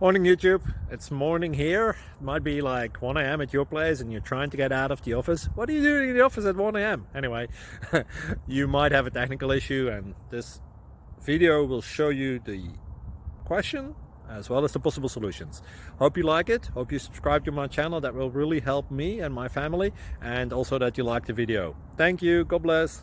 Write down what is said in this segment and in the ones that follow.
Morning YouTube, it's morning here. It might be like 1 a.m. at your place and you're trying to get out of the office. What are you doing in the office at 1 a.m.? Anyway, you might have a technical issue and this video will show you the question as well as the possible solutions. Hope you like it, hope you subscribe to my channel. That will really help me and my family, and also that you like the video. Thank you, God bless.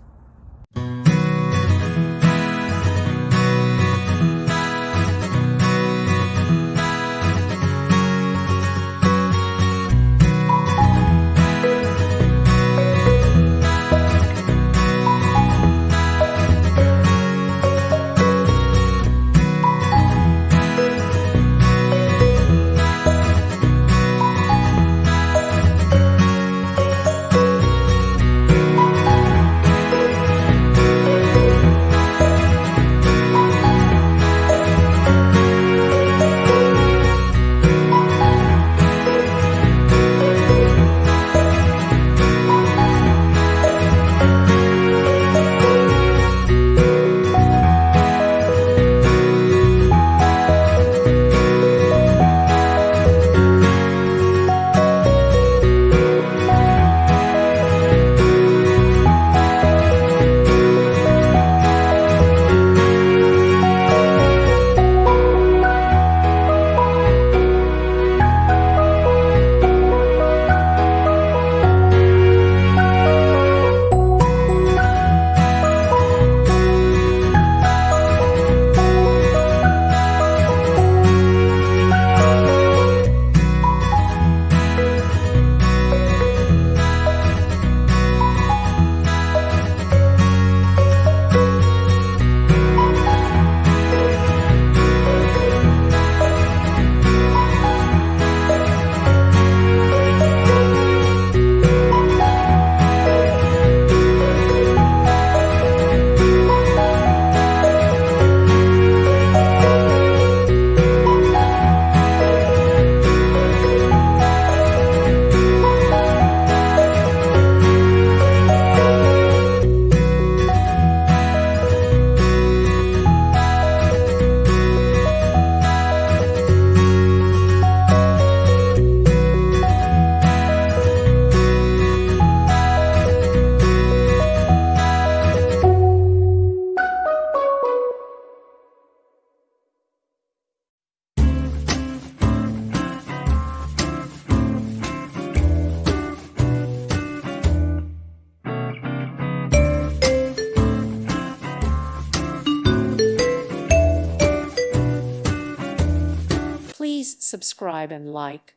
Please subscribe and like.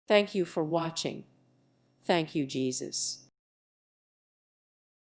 Thank you for watching. Thank you, Jesus.